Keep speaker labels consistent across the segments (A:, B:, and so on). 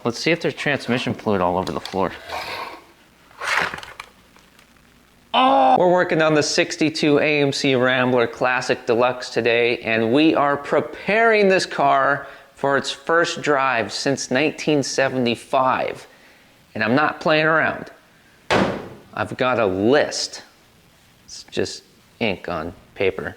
A: Let's see if there's transmission fluid all over the floor. Oh! We're working on the 62 AMC Rambler Classic Deluxe today, and we are preparing this car for its first drive since 1975. And I'm not playing around. I've got a list. It's just ink on paper.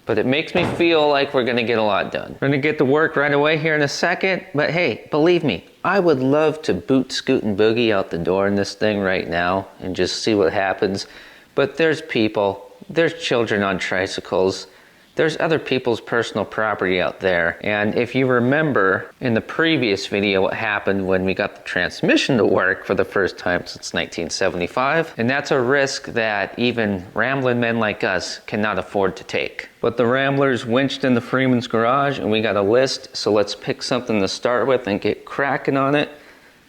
A: But it makes me feel like we're gonna get a lot done. We're gonna get to work right away here in a second, but hey, believe me, I would love to boot, scoot, and boogie out the door in this thing right now and just see what happens. But there's people, there's children on tricycles, there's other people's personal property out there. And if you remember in the previous video what happened when we got the transmission to work for the first time since 1975, and that's a risk that even rambling men like us cannot afford to take. But the Rambler's winched in the Freeman's garage and we got a list, so let's pick something to start with and get cracking on it.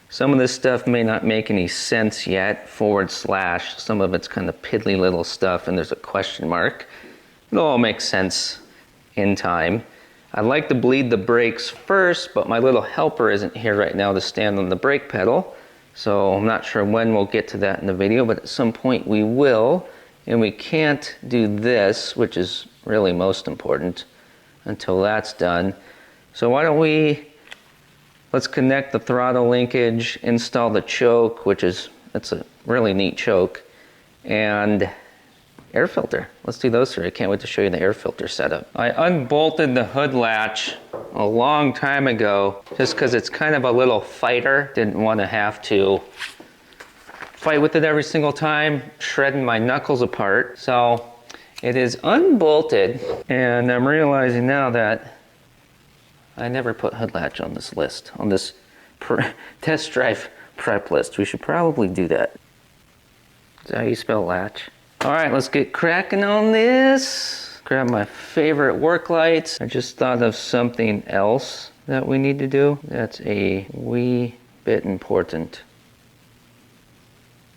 A: Some of this stuff may not make any sense yet, / some of it's kind of piddly little stuff and there's a question mark. It'll all make sense in time. I'd like to bleed the brakes first, but my little helper isn't here right now to stand on the brake pedal. So I'm not sure when we'll get to that in the video, but at some point we will. And we can't do this, which is really most important, until that's done. So why don't let's connect the throttle linkage, install the choke, that's a really neat choke, and air filter. Let's do those three. I can't wait to show you the air filter setup. I unbolted the hood latch a long time ago just because it's kind of a little fighter. Didn't want to have to fight with it every single time, shredding my knuckles apart. So it is unbolted, and I'm realizing now that I never put hood latch on this list, on this test drive prep list. We should probably do that. Is that how you spell latch? All right, let's get cracking on this. Grab my favorite work lights. I just thought of something else that we need to do. That's a wee bit important.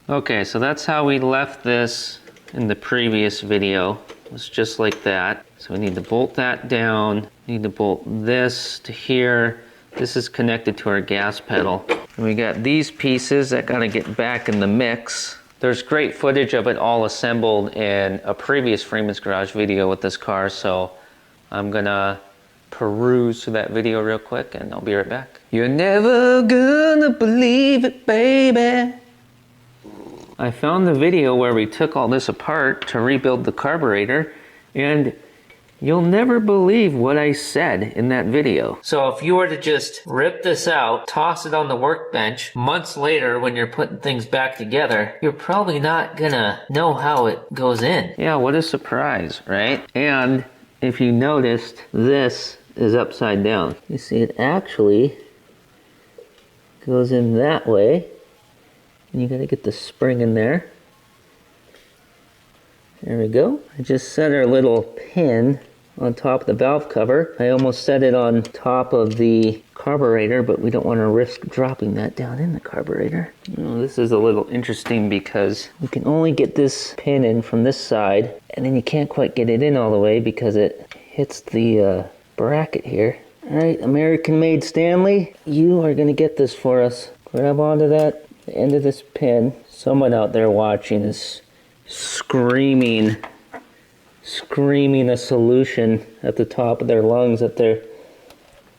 A: Okay, so that's how we left this in the previous video. It was just like that. So we need to bolt that down. Need to bolt this to here. This is connected to our gas pedal. And we got these pieces that gotta get back in the mix. There's great footage of it all assembled in a previous Freeman's Garage video with this car, so I'm gonna peruse through that video real quick and I'll be right back. You're never gonna believe it, baby. I found the video where we took all this apart to rebuild the carburetor, and you'll never believe what I said in that video. So if you were to just rip this out, toss it on the workbench, months later when you're putting things back together, you're probably not gonna know how it goes in. Yeah, what a surprise, right? And if you noticed, this is upside down. You see, it actually goes in that way. And you gotta get the spring in there. There we go. I just set our little pin on top of the valve cover. I almost set it on top of the carburetor, but we don't want to risk dropping that down in the carburetor. Oh, this is a little interesting because you can only get this pin in from this side, and then you can't quite get it in all the way because it hits the bracket here. All right, American-made Stanley, you are gonna get this for us. Grab onto that the end of this pin. Someone out there watching is screaming a solution at the top of their lungs at their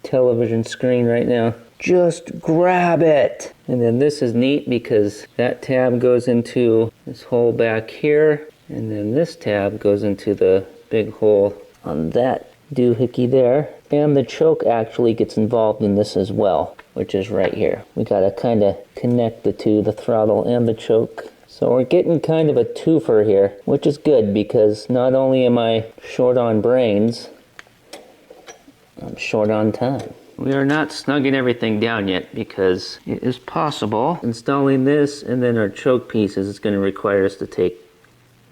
A: television screen right now. Just grab it! And then this is neat because that tab goes into this hole back here, and then this tab goes into the big hole on that doohickey there. And the choke actually gets involved in this as well, which is right here. We gotta kind of connect the two, the throttle and the choke. So we're getting kind of a twofer here, which is good because not only am I short on brains, I'm short on time. We are not snugging everything down yet because it is possible installing this and then our choke pieces is going to require us to take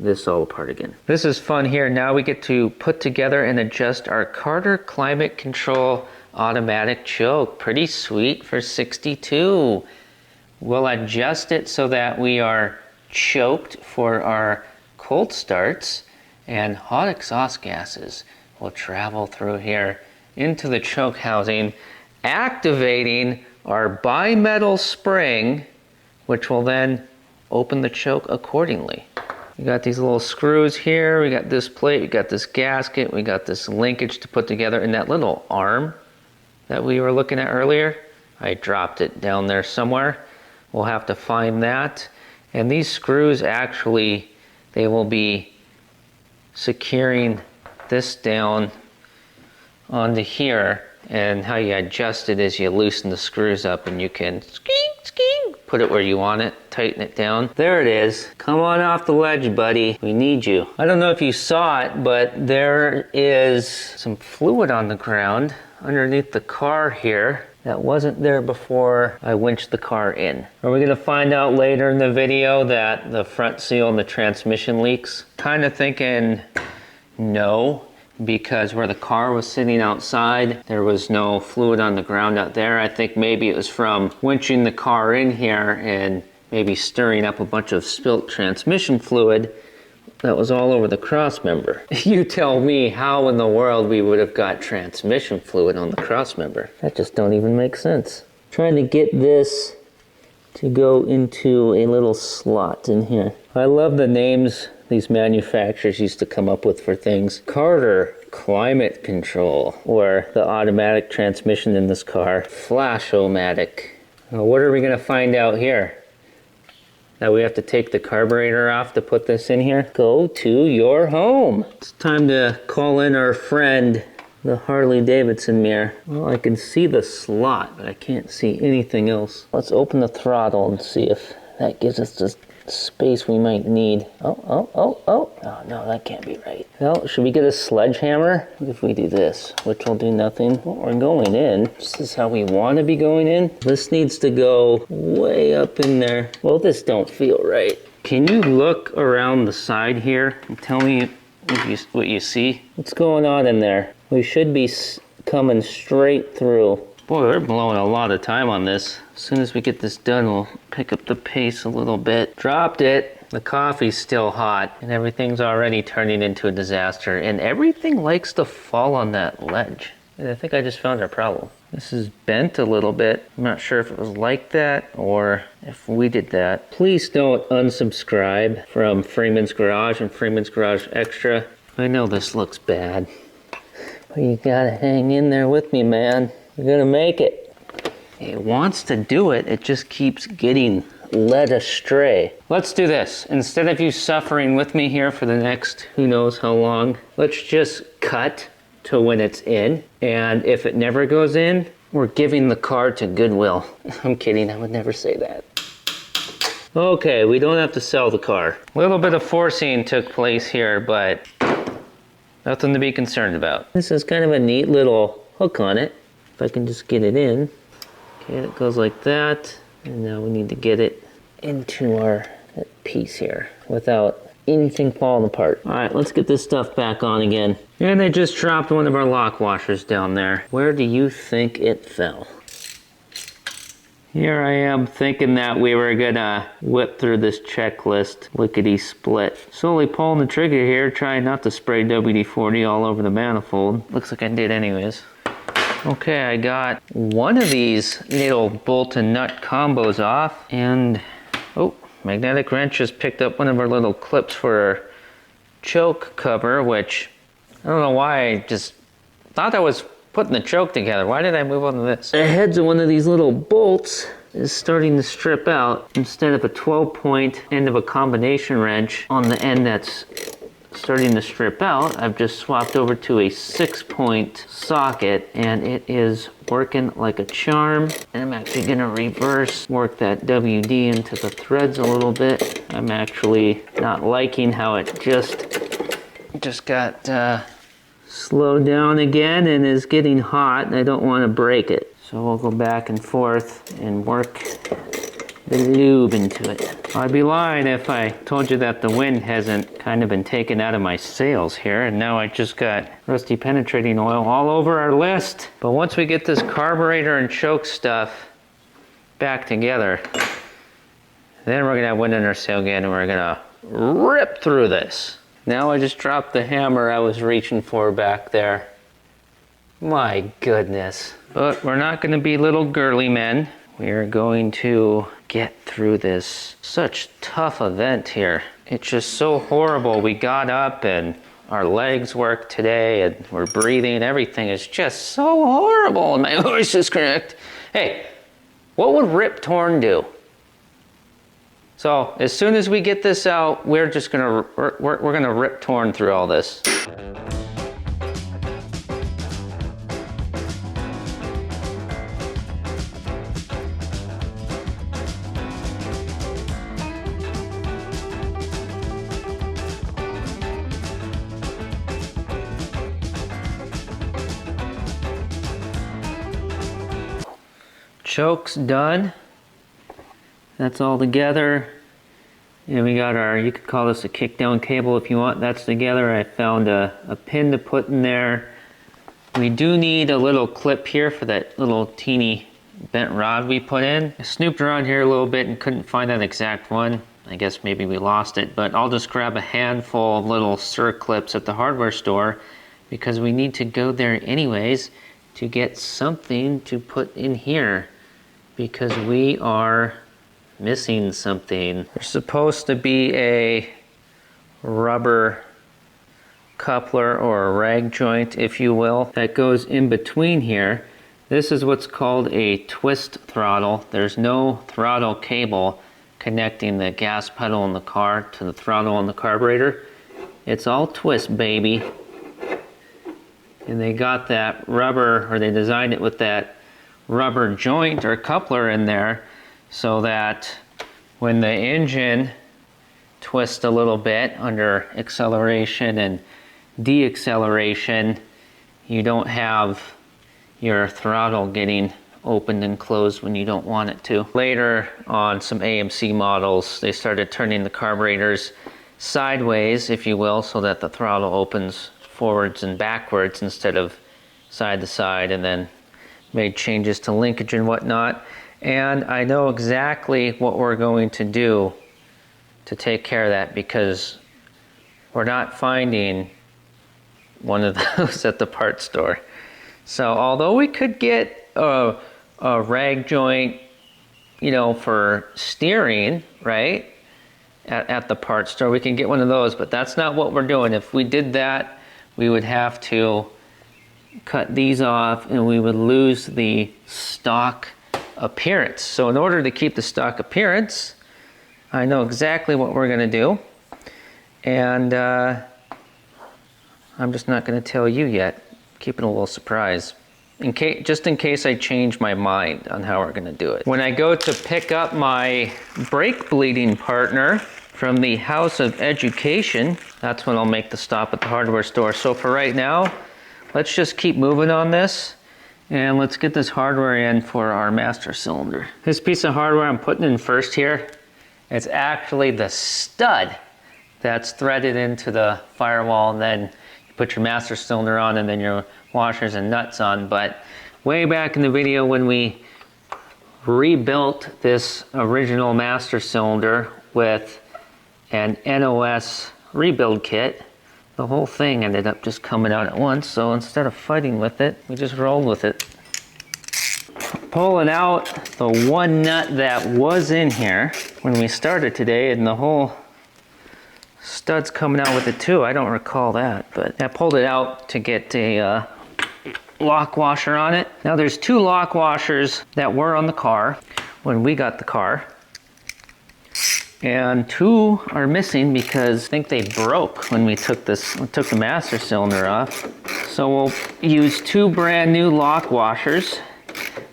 A: this all apart again. This is fun here. Now we get to put together and adjust our Carter Climate Control automatic choke. Pretty sweet for 62. We'll adjust it so that we are choked for our cold starts, and hot exhaust gases will travel through here into the choke housing, activating our bimetal spring, which will then open the choke accordingly. We got these little screws here, we got this plate, we got this gasket, we got this linkage to put together, and that little arm that we were looking at earlier, I dropped it down there somewhere. We'll have to find that. And these screws actually, they will be securing this down onto here, and how you adjust it is you loosen the screws up and you can put it where you want it, tighten it down. There it is. Come on off the ledge, buddy. We need you. I don't know if you saw it, but there is some fluid on the ground underneath the car here that wasn't there before I winched the car in. Are we gonna find out later in the video that the front seal and the transmission leaks? Kind of thinking no, because where the car was sitting outside, there was no fluid on the ground out there. I think maybe it was from winching the car in here and maybe stirring up a bunch of spilt transmission fluid that was all over the cross member. You tell me how in the world we would have got transmission fluid on the cross member. That just don't even make sense. Trying to get this to go into a little slot in here. I love the names these manufacturers used to come up with for things. Carter Climate Control, or the automatic transmission in this car, Flash-O-Matic. Now, what are we gonna find out here? That we have to take the carburetor off to put this in here? Go to your home. It's time to call in our friend, the Harley Davidson mirror. Well, I can see the slot, but I can't see anything else. Let's open the throttle and see if that gives us the space we might need. Oh, no, that can't be right. Well, should we get a sledgehammer? What if we do this, which will do nothing? Well, we're going in. This is how we want to be going in. This needs to go way up in there. Well, this don't feel right. Can you look around the side here and tell me what you see? What's going on in there? We should be coming straight through. Boy, we're blowing a lot of time on this. As soon as we get this done, we'll pick up the pace a little bit. Dropped it. The coffee's still hot, and everything's already turning into a disaster, and everything likes to fall on that ledge. And I think I just found our problem. This is bent a little bit. I'm not sure if it was like that or if we did that. Please don't unsubscribe from Freeman's Garage and Freeman's Garage Extra. I know this looks bad, but you gotta hang in there with me, man. You're gonna make it. It wants to do it, it just keeps getting led astray. Let's do this. Instead of you suffering with me here for the next who knows how long, let's just cut to when it's in. And if it never goes in, we're giving the car to Goodwill. I'm kidding, I would never say that. Okay, we don't have to sell the car. A little bit of forcing took place here, but nothing to be concerned about. This is kind of a neat little hook on it. If I can just get it in. Okay, it goes like that. And now we need to get it into our piece here without anything falling apart. All right, let's get this stuff back on again. And I just dropped one of our lock washers down there. Where do you think it fell? Here I am thinking that we were gonna whip through this checklist lickety-split. Slowly pulling the trigger here, trying not to spray WD-40 all over the manifold. Looks like I did anyways. Okay, I got one of these little bolt and nut combos off, and oh, magnetic wrench just picked up one of our little clips for our choke cover, which I don't know why I just thought I was putting the choke together. Why did I move on to this? The heads of one of these little bolts is starting to strip out. Instead of a 12-point end of a combination wrench on the end that's starting to strip out, I've just swapped over to a 6-point socket, and it is working like a charm. And I'm actually gonna reverse work that WD into the threads a little bit. I'm actually not liking how it just got slowed down again and is getting hot, and I don't want to break it. So we'll go back and forth and work the lube into it. I'd be lying if I told you that the wind hasn't kind of been taken out of my sails here, and now I just got rusty penetrating oil all over our list. But once we get this carburetor and choke stuff back together, then we're gonna have wind in our sail again, and we're gonna rip through this. Now I just dropped the hammer I was reaching for back there. My goodness. But we're not gonna be little girly men. We are going to get through this such tough event here. It's just so horrible. We got up and our legs worked today and we're breathing. Everything is just so horrible and my voice is cracked. Hey, what would Rip Torn do? So as soon as we get this out, we're gonna Rip Torn through all this. Choke's done. That's all together. And we got our, you could call this a kickdown cable if you want. That's together. I found a pin to put in there. We do need a little clip here for that little teeny bent rod we put in. I snooped around here a little bit and couldn't find that exact one. I guess maybe we lost it, but I'll just grab a handful of little circlips at the hardware store because we need to go there anyways to get something to put in here, because we are missing something. There's supposed to be a rubber coupler or a rag joint, if you will, that goes in between here. This is what's called a twist throttle. There's no throttle cable connecting the gas pedal in the car to the throttle on the carburetor. It's all twist, baby. And they got that rubber, or they designed it with that rubber joint or coupler in there so that when the engine twists a little bit under acceleration and deacceleration, you don't have your throttle getting opened and closed when you don't want it to. Later on some AMC models, they started turning the carburetors sideways, if you will, so that the throttle opens forwards and backwards instead of side to side, and then made changes to linkage and whatnot. And I know exactly what we're going to do to take care of that, because we're not finding one of those at the parts store. So although we could get a rag joint, you know, for steering, right, at the parts store, we can get one of those, but that's not what we're doing. If we did that, we would have to cut these off and we would lose the stock appearance. So in order to keep the stock appearance, I know exactly what we're gonna do. And I'm just not gonna tell you yet. Keep it a little surprise. Just in case I change my mind on how we're gonna do it. When I go to pick up my brake bleeding partner from the House of Education, that's when I'll make the stop at the hardware store. So for right now, let's just keep moving on this and let's get this hardware in for our master cylinder. This piece of hardware I'm putting in first here, it's actually the stud that's threaded into the firewall, and then you put your master cylinder on and then your washers and nuts on. But way back in the video when we rebuilt this original master cylinder with an NOS rebuild kit, the whole thing ended up just coming out at once. So instead of fighting with it, we just rolled with it. Pulling out the one nut that was in here when we started today, and the whole stud's coming out with it too. I don't recall that, but I pulled it out to get a lock washer on it. Now there's two lock washers that were on the car when we got the car, and two are missing because I think they broke when we took the master cylinder off. So we'll use two brand new lock washers.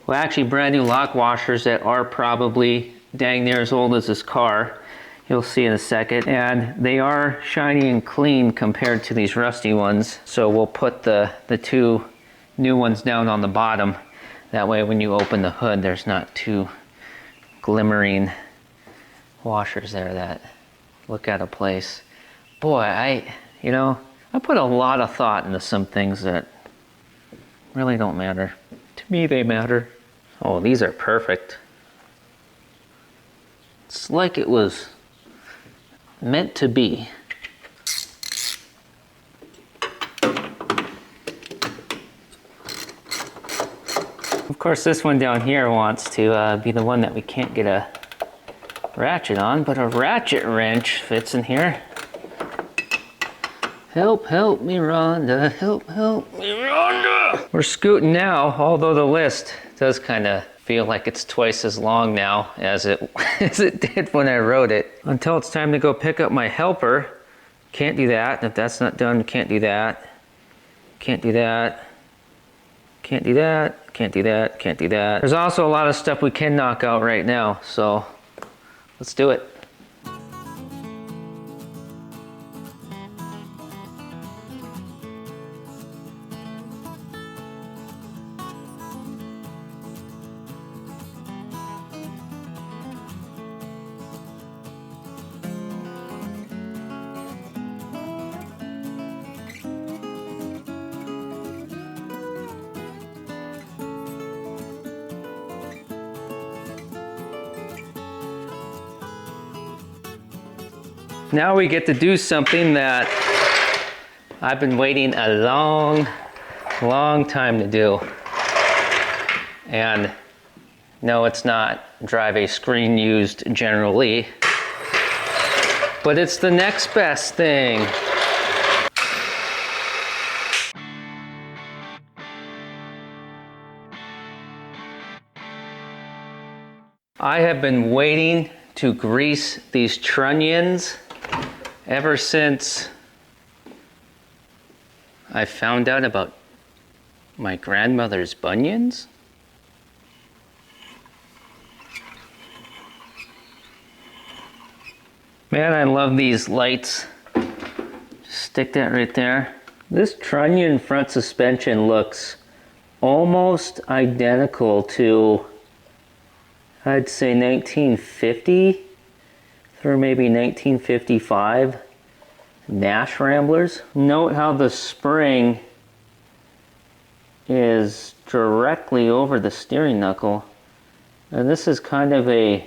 A: Well, actually brand new lock washers that are probably dang near as old as this car. You'll see in a second. And they are shiny and clean compared to these rusty ones. So we'll put the two new ones down on the bottom. That way when you open the hood, there's not two glimmering washers there that look out of place. Boy, I put a lot of thought into some things that really don't matter. To me, they matter. Oh, these are perfect. It's like it was meant to be. course, this one down here wants to be the one that we can't get a ratchet on, but a ratchet wrench fits in here. Help, help me, Rhonda. Help, help me, Rhonda. We're scooting now, although the list does kind of feel like it's twice as long now as it did when I wrote it. Until it's time to go pick up my helper. Can't do that. If that's not done, can't do that. Can't do that. Can't do that. Can't do that. Can't do that. There's also a lot of stuff we can knock out right now, so let's do it. Now we get to do something that I've been waiting a long, long time to do. And no, it's not drive a screen used generally, but it's the next best thing. I have been waiting to grease these trunnions ever since I found out about my grandmother's bunions. Man, I love these lights. Just stick that right there. This trunnion front suspension looks almost identical to, I'd say, 1950 through maybe 1955 Nash Ramblers. Note how the spring is directly over the steering knuckle. And this is kind of a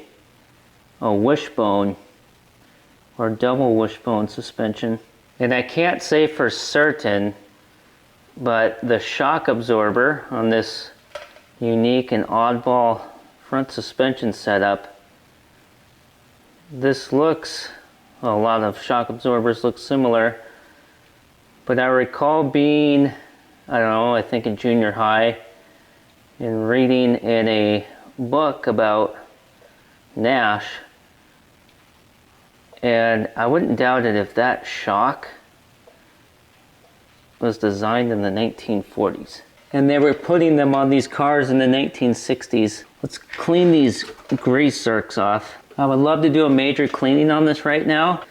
A: wishbone or double wishbone suspension. And I can't say for certain, but the shock absorber on this unique and oddball front suspension setup, this looks, a lot of shock absorbers look similar, but I recall being, I don't know, I think in junior high, and reading in a book about Nash, and I wouldn't doubt it if that shock was designed in the 1940s. And they were putting them on these cars in the 1960s. Let's clean these grease zerks off. I would love to do a major cleaning on this right now,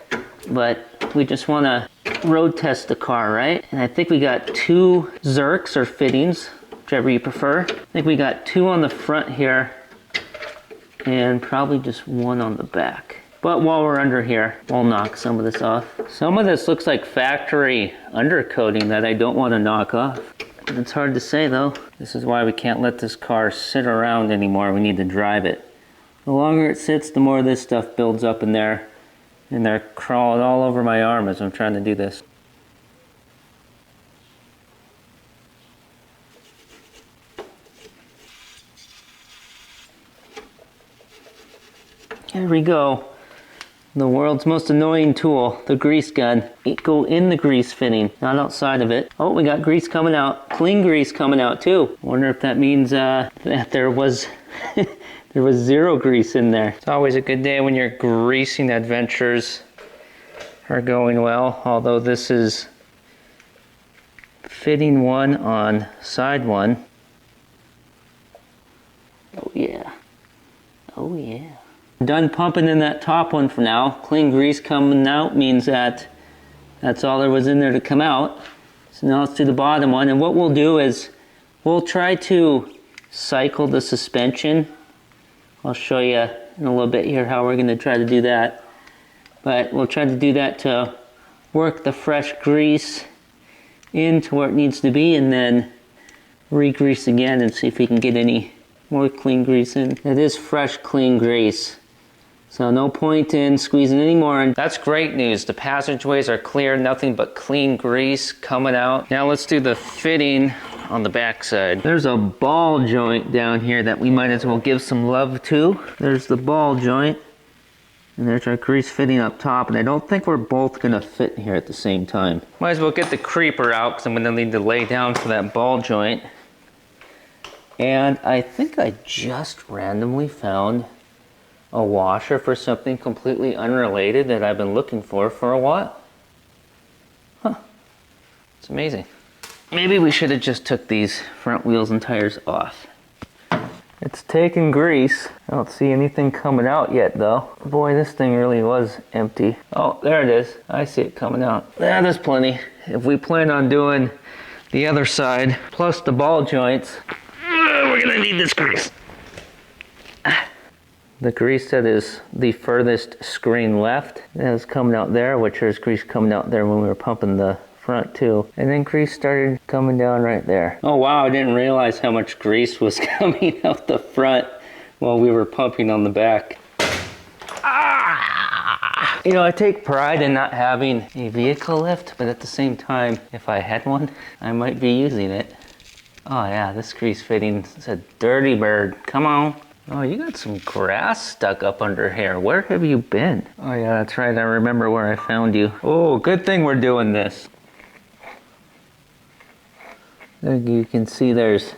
A: but we just want to road test the car, right? And I think we got 2 zerks or fittings, whichever you prefer. I think we got 2 on the front here and probably just 1 on the back. But while we're under here, we'll knock some of this off. Some of this looks like factory undercoating that I don't want to knock off. It's hard to say though. This is why we can't let this car sit around anymore. We need to drive it. The longer it sits, the more this stuff builds up in there. And they're crawling all over my arm as I'm trying to do this. There we go. The world's most annoying tool, the grease gun. It go in the grease fitting, not outside of it. Oh, we got grease coming out. Clean grease coming out too. Wonder if that means that there was there was 0 grease in there. It's always a good day when your greasing adventures are going well. Although this is fitting 1 on side 1. Oh yeah. Oh yeah. Done pumping in that top one for now. Clean grease coming out means that that's all there was in there to come out. So now let's do the bottom one. And what we'll do is we'll try to cycle the suspension. I'll show you in a little bit here how we're going to try to do that. But we'll try to do that to work the fresh grease into where it needs to be and then re-grease again and see if we can get any more clean grease in. It is fresh, clean grease. So no point in squeezing any more. That's great news. The passageways are clear, nothing but clean grease coming out. Now let's do the fitting on the back side. There's a ball joint down here that we might as well give some love to. There's the ball joint. And there's our grease fitting up top, and I don't think we're both gonna fit here at the same time. Might as well get the creeper out because I'm gonna need to lay down for that ball joint. And I think I just randomly found a washer for something completely unrelated that I've been looking for a while. Huh, it's amazing. Maybe we should have just took these front wheels and tires off. It's taking grease. I don't see anything coming out yet though. Boy, this thing really was empty. Oh, there it is. I see it coming out. Yeah, there's plenty. If we plan on doing the other side, plus the ball joints, we're gonna need this grease. The grease that is the furthest screen left is coming out there, which there's grease coming out there when we were pumping the front too. And then grease started coming down right there. Oh wow, I didn't realize how much grease was coming out the front while we were pumping on the back. Ah! You know, I take pride in not having a vehicle lift, but at the same time, if I had one, I might be using it. Oh yeah, this grease fitting is a dirty bird. Come on. Oh, you got some grass stuck up under here. Where have you been? Oh yeah, that's right. I remember where I found you. Oh, good thing we're doing this. You can see there's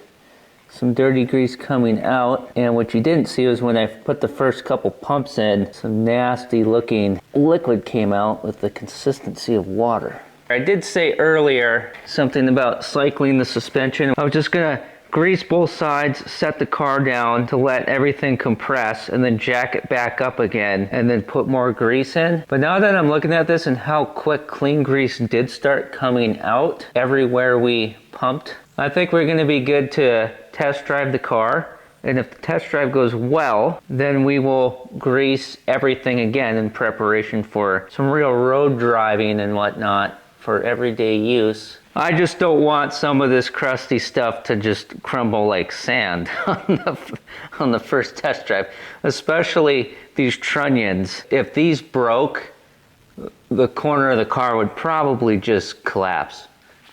A: some dirty grease coming out, and what you didn't see was when I put the first couple pumps in, some nasty looking liquid came out with the consistency of water. I did say earlier something about cycling the suspension. I was just gonna grease both sides, set the car down to let everything compress, and then jack it back up again, and then put more grease in. But now that I'm looking at this and how quick clean grease did start coming out everywhere we pumped, I think we're gonna be good to test drive the car. And if the test drive goes well, then we will grease everything again in preparation for some real road driving and whatnot for everyday use. I just don't want some of this crusty stuff to just crumble like sand on the first test drive, especially these trunnions. If these broke, the corner of the car would probably just collapse.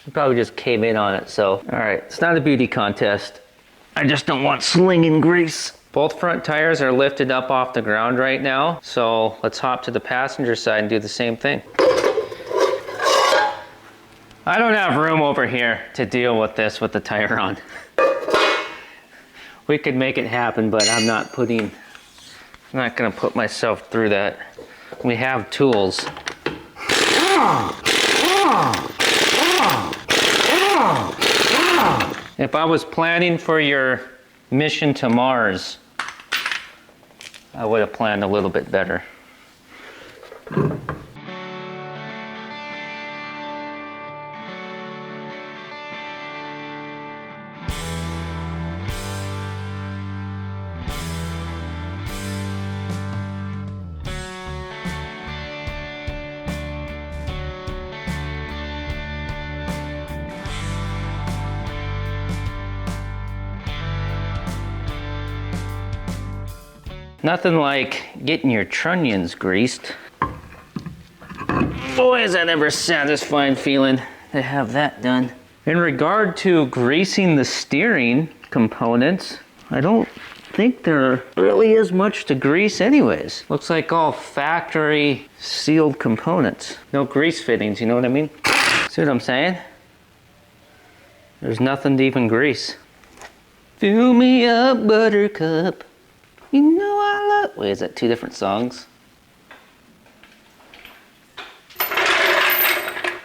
A: You'd probably just cave in on it. So, all right, it's not a beauty contest. I just don't want slinging grease. Both front tires are lifted up off the ground right now. So let's hop to the passenger side and do the same thing. I don't have room over here to deal with this with the tire on. We could make it happen, but I'm not gonna put myself through that. We have tools. If I was planning for your mission to Mars, I would have planned a little bit better. Nothing like getting your trunnions greased. Boy, is that ever a satisfying feeling to have that done. In regard to greasing the steering components, I don't think there really is much to grease anyways. Looks like all factory sealed components. No grease fittings, you know what I mean? See what I'm saying? There's nothing to even grease. Fill me up, buttercup. You know I love... Wait, is that two different songs?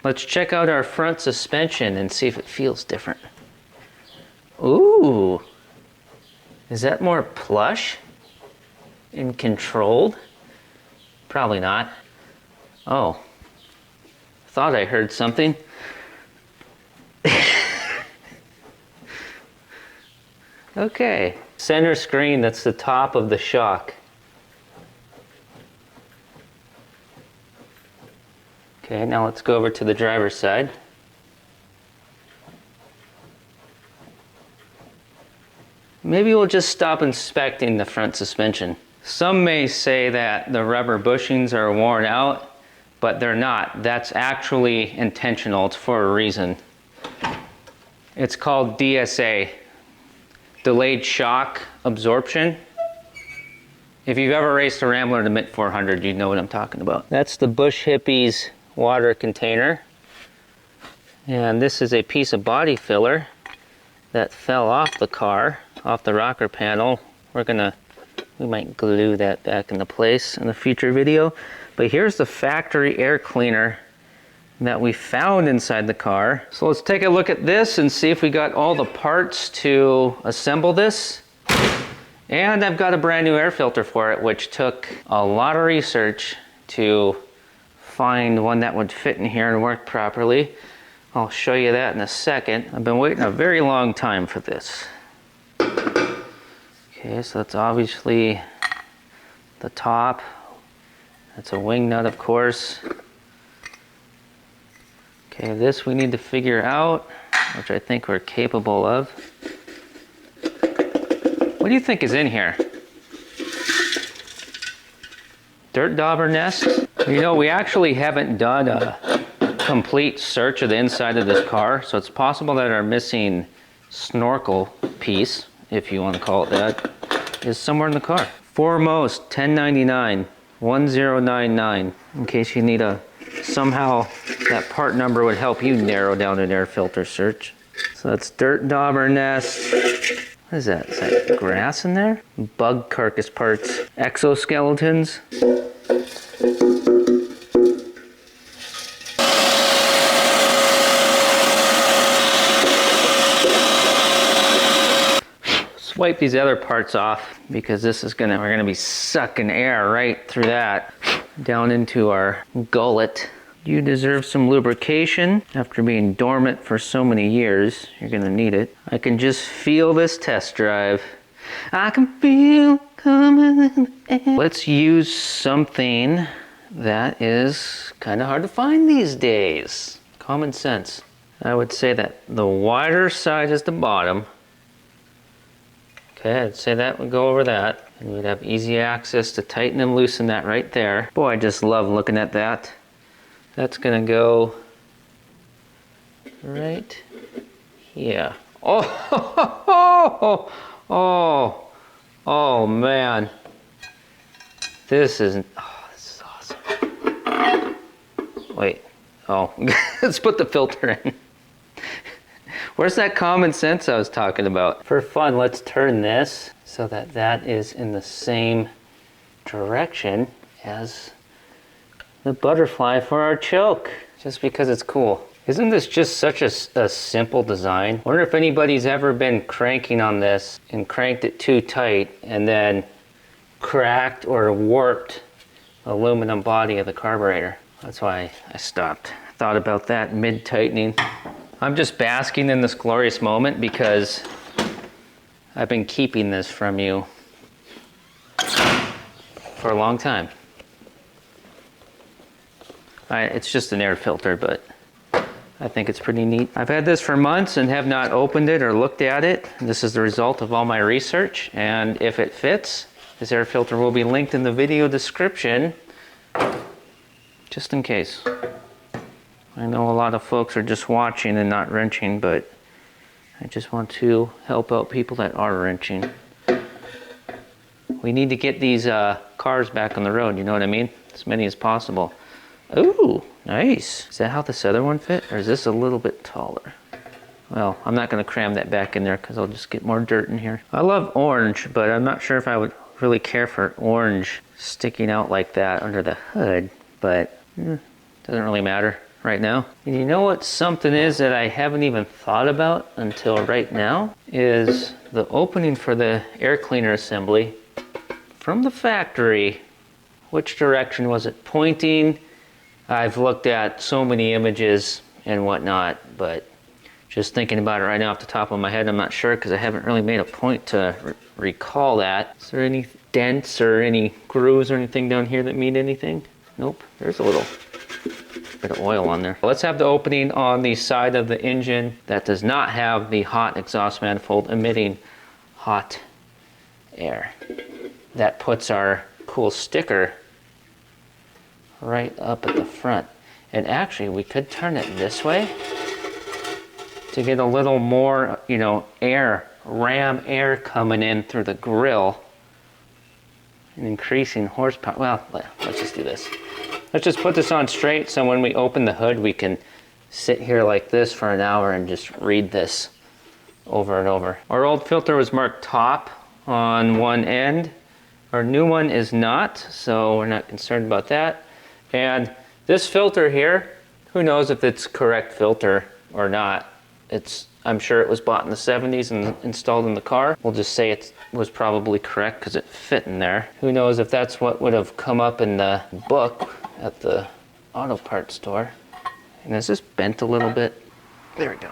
A: Let's check out our front suspension and see if it feels different. Ooh. Is that more plush and controlled? Probably not. Oh. Thought I heard something. Okay. Center screen, that's the top of the shock. Okay, now let's go over to the driver's side. Maybe we'll just stop inspecting the front suspension. Some may say that the rubber bushings are worn out, but they're not. That's actually intentional. It's for a reason. It's called DSA, delayed shock absorption. If you've ever raced a Rambler in the Mint 400, you know what I'm talking about. That's the Bush Hippies water container. And this is a piece of body filler that fell off the car, off the rocker panel. We might glue that back into place in a future video. But here's the factory air cleaner that we found inside the car. So let's take a look at this and see if we got all the parts to assemble this. And I've got a brand new air filter for it, which took a lot of research to find one that would fit in here and work properly. I'll show you that in a second. I've been waiting a very long time for this. Okay, so that's obviously the top. That's a wing nut, of course. Okay, this we need to figure out, which I think we're capable of. What do you think is in here? Dirt dauber nest? You know, we actually haven't done a complete search of the inside of this car, so it's possible that our missing snorkel piece, if you want to call it that, is somewhere in the car. Foremost, 1099, 1099, in case you need somehow that part number would help you narrow down an air filter search. So that's dirt dauber nest. What is that? Is that grass in there? Bug carcass parts. Exoskeletons. Wipe these other parts off because we're gonna be sucking air right through that down into our gullet. You deserve some lubrication. After being dormant for so many years, you're gonna need it. I can just feel this test drive. I can feel coming in the air. Let's use something that is kind of hard to find these days. Common sense. I would say that the wider side is the bottom. Okay, I'd say that would go over that. And we'd have easy access to tighten and loosen that right there. Boy, I just love looking at that. That's gonna go right here. Oh, oh man. This is awesome. Wait, oh, let's put the filter in. Where's that common sense I was talking about? For fun, let's turn this so that that is in the same direction as the butterfly for our choke, just because it's cool. Isn't this just such a simple design? I wonder if anybody's ever been cranking on this and cranked it too tight and then cracked or warped the aluminum body of the carburetor. That's why I stopped. I thought about that mid-tightening. I'm just basking in this glorious moment because I've been keeping this from you for a long time. It's just an air filter, but I think it's pretty neat. I've had this for months and have not opened it or looked at it. This is the result of all my research, and if it fits, this air filter will be linked in the video description, just in case. I know a lot of folks are just watching and not wrenching, but I just want to help out people that are wrenching. We need to get these cars back on the road, you know what I mean? As many as possible. Ooh, nice. Is that how this other one fit, or is this a little bit taller? Well, I'm not gonna cram that back in there because I'll just get more dirt in here. I love orange, but I'm not sure if I would really care for orange sticking out like that under the hood, but doesn't really matter right now. And you know what something is that I haven't even thought about until right now is the opening for the air cleaner assembly from the factory. Which direction was it pointing? I've looked at so many images and whatnot, but just thinking about it right now off the top of my head, I'm not sure because I haven't really made a point to recall that. Is there any dents or any grooves or anything down here that mean anything? Nope, there's a little bit of oil on there. Let's have the opening on the side of the engine that does not have the hot exhaust manifold emitting hot air. That puts our cool sticker right up at the front. And actually we could turn it this way to get a little more, you know, air, ram air coming in through the grill and increasing horsepower. Well, let's just do this. Let's just put this on straight so when we open the hood, we can sit here like this for an hour and just read this over and over. Our old filter was marked top on one end. Our new one is not, so we're not concerned about that. And this filter here, who knows if it's correct filter or not. I'm sure it was bought in the 70s and installed in the car. We'll just say it was probably correct because it fit in there. Who knows if that's what would have come up in the book at the auto parts store. And is this bent a little bit? There we go.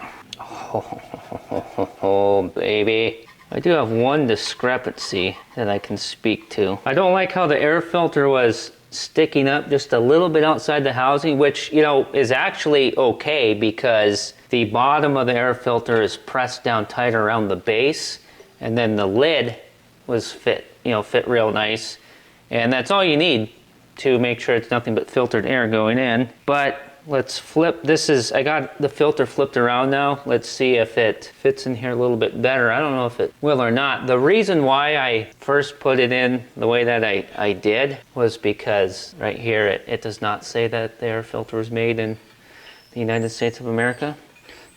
A: Oh, baby. I do have one discrepancy that I can speak to. I don't like how the air filter was sticking up just a little bit outside the housing, which, you know, is actually okay because the bottom of the air filter is pressed down tight around the base, and then the lid was fit real nice. And that's all you need to make sure it's nothing but filtered air going in. But let's flip, I got the filter flipped around now. Let's see if it fits in here a little bit better. I don't know if it will or not. The reason why I first put it in the way that I did was because right here it does not say that the air filter was made in the United States of America.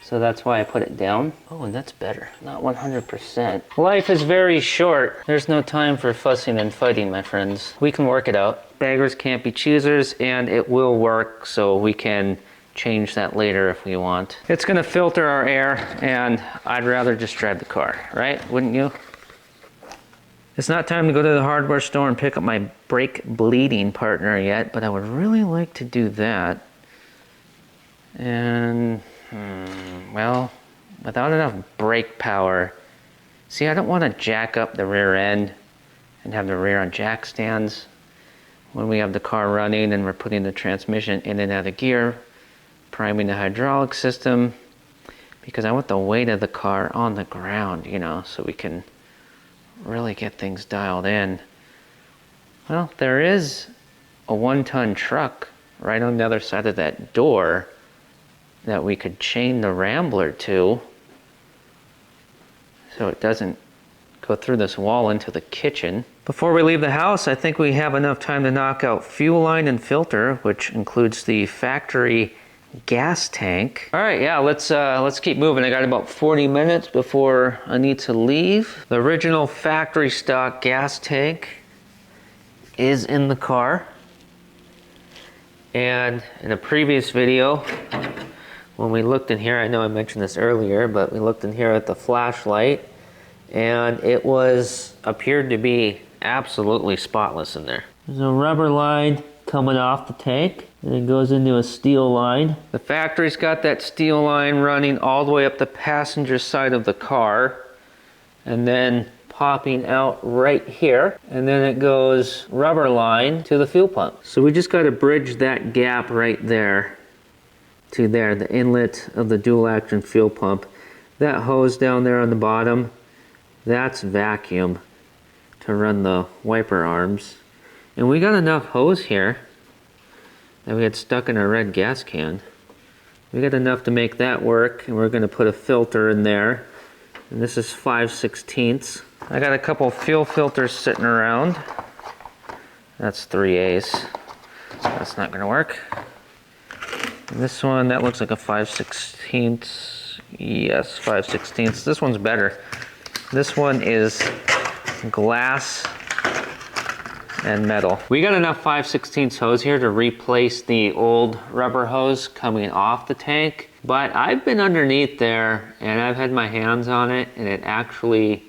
A: So that's why I put it down. Oh, and that's better. Not 100%. Life is very short. There's no time for fussing and fighting, my friends. We can work it out. Beggars can't be choosers, and it will work, so we can change that later if we want. It's gonna filter our air, and I'd rather just drive the car, right? Wouldn't you? It's not time to go to the hardware store and pick up my brake bleeding partner yet, but I would really like to do that. And well, without enough brake power, see, I don't want to jack up the rear end and have the rear on jack stands when we have the car running and we're putting the transmission in and out of gear, priming the hydraulic system, because I want the weight of the car on the ground, you know, so we can really get things dialed in. Well, there is a 1-ton truck right on the other side of that door that we could chain the Rambler to so it doesn't go through this wall into the kitchen. Before we leave the house, I think we have enough time to knock out fuel line and filter, which includes the factory gas tank. All right, yeah, let's keep moving. I got about 40 minutes before I need to leave. The original factory stock gas tank is in the car. And in a previous video, when we looked in here, I know I mentioned this earlier, but we looked in here at the flashlight, and it appeared to be absolutely spotless in there. There's a rubber line coming off the tank, and it goes into a steel line. The factory's got that steel line running all the way up the passenger side of the car, and then popping out right here, and then it goes rubber line to the fuel pump. So we just got to bridge that gap right there to there, the inlet of the dual action fuel pump. That hose down there on the bottom, that's vacuum to run the wiper arms. And we got enough hose here that we had stuck in our red gas can. We got enough to make that work, and we're going to put a filter in there. And this is 5/16. I got a couple fuel filters sitting around. That's 3As. That's not going to work. And this one, that looks like a 5/16. Yes, 5/16. This one's better. This one is glass and metal. We got enough 5/16 hose here to replace the old rubber hose coming off the tank, but I've been underneath there and I've had my hands on it, and it actually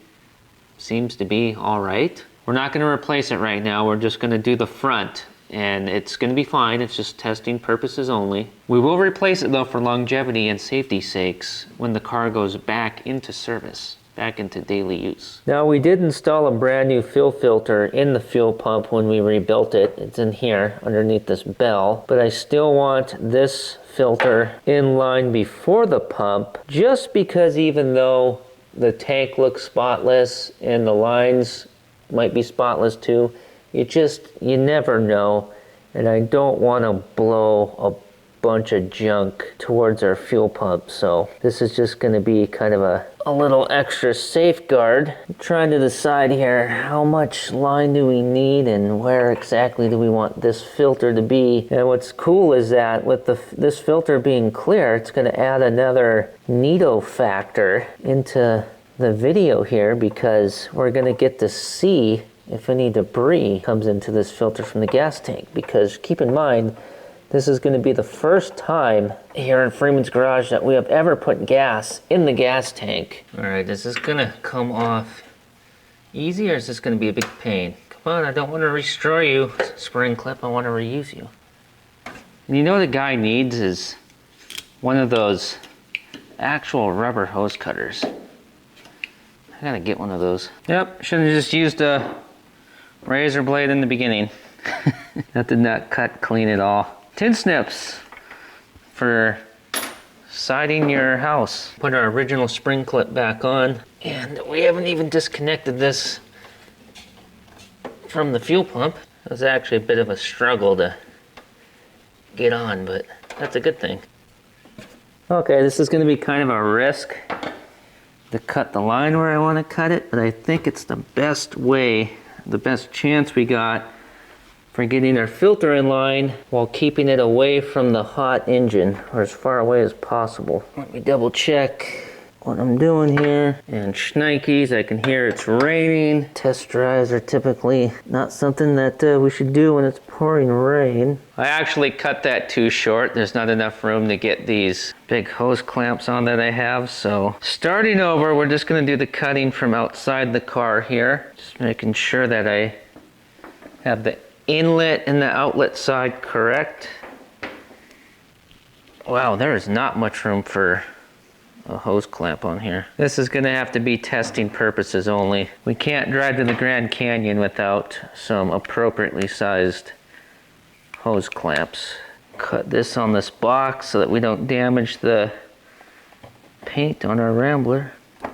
A: seems to be all right. We're not going to replace it right now. We're just going to do the front, and it's going to be fine. It's just testing purposes only. We will replace it though for longevity and safety sakes when the car goes back into service, back into daily use. Now, we did install a brand new fuel filter in the fuel pump when we rebuilt it. It's in here underneath this bell, but I still want this filter in line before the pump, just because even though the tank looks spotless and the lines might be spotless too, you never know, and I don't want to blow bunch of junk towards our fuel pump. So this is just going to be kind of a little extra safeguard. I'm trying to decide here, how much line do we need and where exactly do we want this filter to be. And what's cool is that with this filter being clear, it's going to add another neato factor into the video here, because we're going to get to see if any debris comes into this filter from the gas tank. Because keep in mind, this is going to be the first time here in Freeman's garage that we have ever put gas in the gas tank. All right, is this going to come off easy, or is this going to be a big pain? Come on, I don't want to destroy you, spring clip. I want to reuse you. And you know what the guy needs is one of those actual rubber hose cutters. I gotta get one of those. Yep, should have just used a razor blade in the beginning. That did not cut clean at all. Tin snips for siding your house. Put our original spring clip back on, and we haven't even disconnected this from the fuel pump. It was actually a bit of a struggle to get on, but that's a good thing. Okay, this is gonna be kind of a risk to cut the line where I want to cut it, but I think it's the best way, the best chance we got for getting our filter in line while keeping it away from the hot engine, or as far away as possible. Let me double check what I'm doing here. And shnikes, I can hear it's raining. Test drives are typically not something that we should do when it's pouring rain. I actually cut that too short. There's not enough room to get these big hose clamps on that I have. So starting over, we're just gonna do the cutting from outside the car here. Just making sure that I have the inlet and the outlet side correct. Wow, there is not much room for a hose clamp on here. This is gonna have to be testing purposes only. We can't drive to the Grand Canyon without some appropriately sized hose clamps. Cut this on this box so that we don't damage the paint on our Rambler. All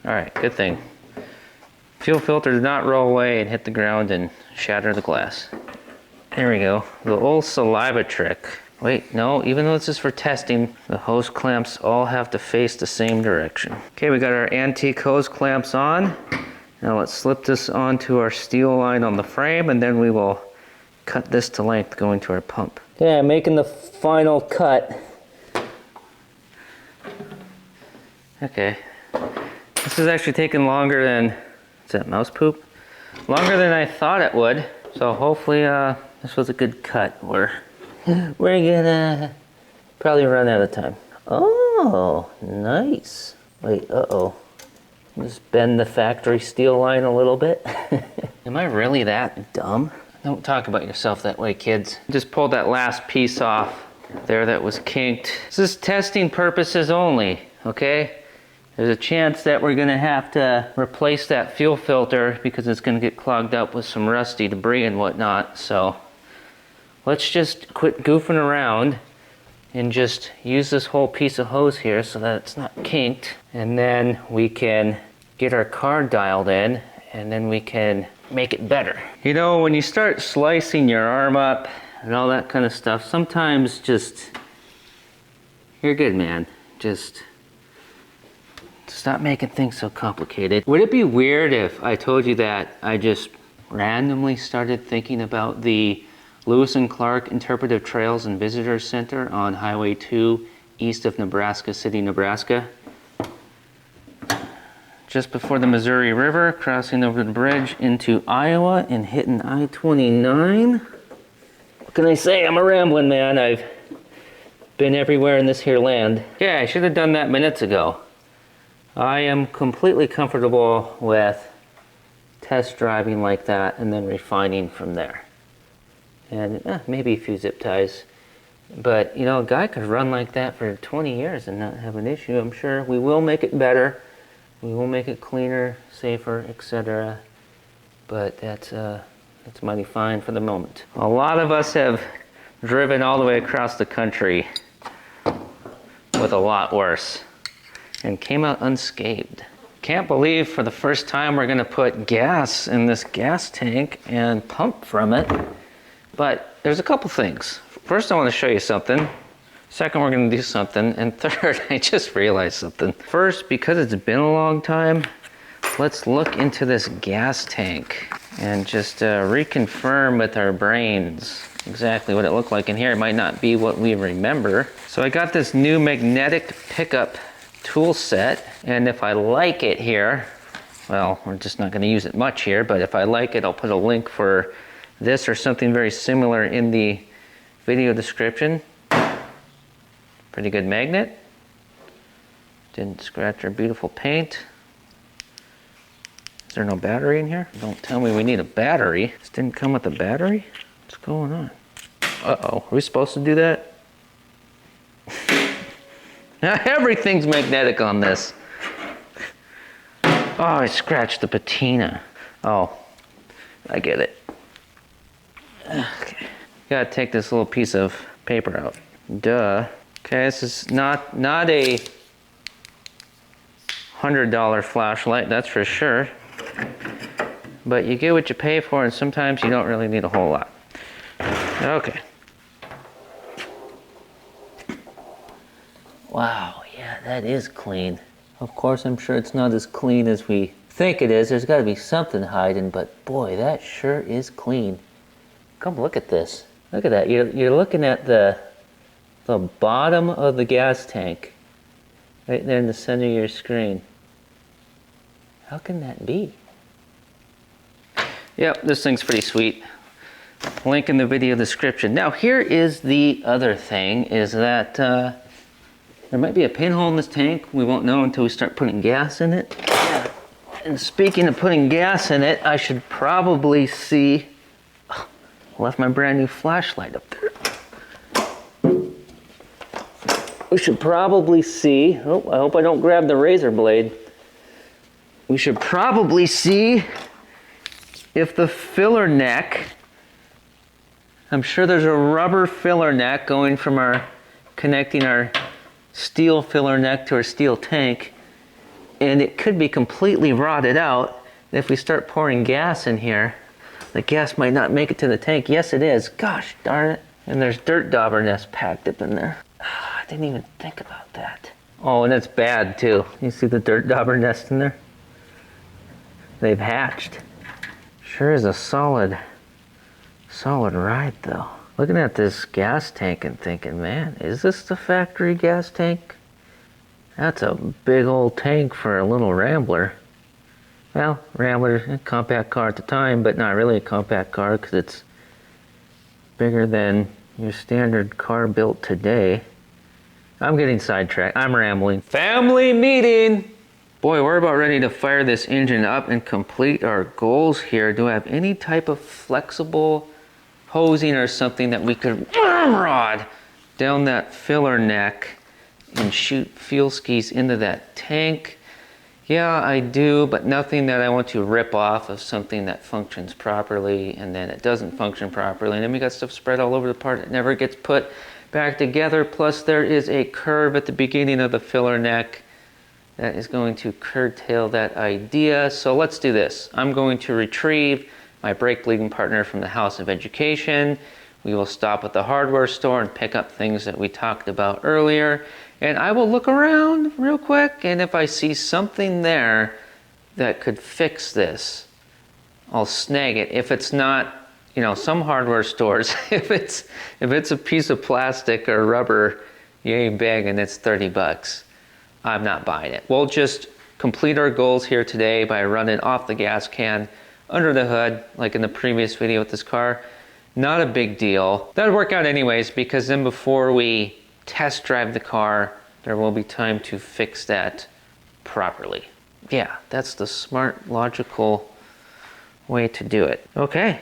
A: right, good thing. Fuel filter did not roll away and hit the ground and shatter the glass. There we go, the old saliva trick. Wait, no, even though this is for testing, the hose clamps all have to face the same direction. Okay, we got our antique hose clamps on. Now let's slip this onto our steel line on the frame, and then we will cut this to length going to our pump. Okay, I'm making the final cut. Okay, this is actually taking longer than, is that mouse poop? Longer than I thought it would. So hopefully this was a good cut. We're gonna probably run out of time. Oh, nice. Wait, uh-oh. Just bend the factory steel line a little bit. Am I really that dumb? Don't talk about yourself that way, kids. Just pulled that last piece off there that was kinked. This is testing purposes only, okay? There's a chance that we're gonna have to replace that fuel filter because it's gonna get clogged up with some rusty debris and whatnot, so let's just quit goofing around and just use this whole piece of hose here so that it's not kinked, and then we can get our car dialed in, and then we can make it better. You know, when you start slicing your arm up and all that kind of stuff, sometimes just, you're good, man. Just stop making things so complicated. Would it be weird if I told you that I just randomly started thinking about the Lewis and Clark Interpretive Trails and Visitors Center on Highway 2 east of Nebraska City, Nebraska? Just before the Missouri River, crossing over the bridge into Iowa and hitting I-29. What can I say? I'm a rambling man. I've been everywhere in this here land. Yeah, I should have done that minutes ago. I am completely comfortable with test driving like that and then refining from there. And maybe a few zip ties. But, you know, a guy could run like that for 20 years and not have an issue. I'm sure we will make it better. We will make it cleaner, safer, etc. But that's mighty fine for the moment. A lot of us have driven all the way across the country with a lot worse and came out unscathed. Can't believe for the first time we're gonna put gas in this gas tank and pump from it. But there's a couple things. First, I want to show you something. Second, we're going to do something. And third, I just realized something. First, because it's been a long time, let's look into this gas tank and just reconfirm with our brains exactly what it looked like in here. It might not be what we remember. So I got this new magnetic pickup tool set, and if I like it here, well, we're just not going to use it much here, but if I like it, I'll put a link for this or something very similar in the video description. Pretty good magnet. Didn't scratch our beautiful paint. Is there no battery in here? Don't tell me we need a battery. This didn't come with a battery? What's going on? Uh-oh, are we supposed to do that? Everything's magnetic on this. Oh, I scratched the patina. Oh, I get it. Okay. Gotta take this little piece of paper out. Duh. Okay, this is not a $100 flashlight, that's for sure. But you get what you pay for, and sometimes you don't really need a whole lot. Okay. Wow, yeah, that is clean. Of course, I'm sure it's not as clean as we think it is. There's got to be something hiding, but boy, that sure is clean. Come look at this. Look at that. You're looking at the bottom of the gas tank, right there in the center of your screen. How can that be? Yep, this thing's pretty sweet. Link in the video description. Now, here is the other thing, is that there might be a pinhole in this tank. We won't know until we start putting gas in it. And speaking of putting gas in it, I should probably see... Oh, I left my brand new flashlight up there. We should probably see... Oh, I hope I don't grab the razor blade. We should probably see if the filler neck... I'm sure there's a rubber filler neck going from connecting our steel filler neck to our steel tank, and it could be completely rotted out. And if we start pouring gas in here, the gas might not make it to the tank. Yes, it is. Gosh darn it. And there's dirt dauber nests packed up in there. I didn't even think about that. Oh, and it's bad too. You see the dirt dauber nest in there? They've hatched. Sure is a solid ride though. Looking at this gas tank and thinking, man, is this the factory gas tank? That's a big old tank for a little Rambler. Well, Rambler, a compact car at the time, but not really a compact car because it's bigger than your standard car built today. I'm getting sidetracked. I'm rambling. Family meeting! Boy, we're about ready to fire this engine up and complete our goals here. Do I have any type of flexible hosing or something that we could rod down that filler neck and shoot fuel skis into that tank? Yeah, I do, but nothing that I want to rip off of something that functions properly and then it doesn't function properly. And then we got stuff spread all over the part that never gets put back together. Plus there is a curve at the beginning of the filler neck that is going to curtail that idea. So let's do this. I'm going to retrieve my brake bleeding partner from the House of Education. We will stop at the hardware store and pick up things that we talked about earlier. And I will look around real quick, and if I see something there that could fix this, I'll snag it. If it's not, you know, some hardware stores, if it's a piece of plastic or rubber, yay big, and it's 30 bucks, I'm not buying it. We'll just complete our goals here today by running off the gas can under the hood, like in the previous video with this car. Not a big deal. That'll work out anyways, because then before we test drive the car, there will be time to fix that properly. Yeah, that's the smart, logical way to do it. Okay.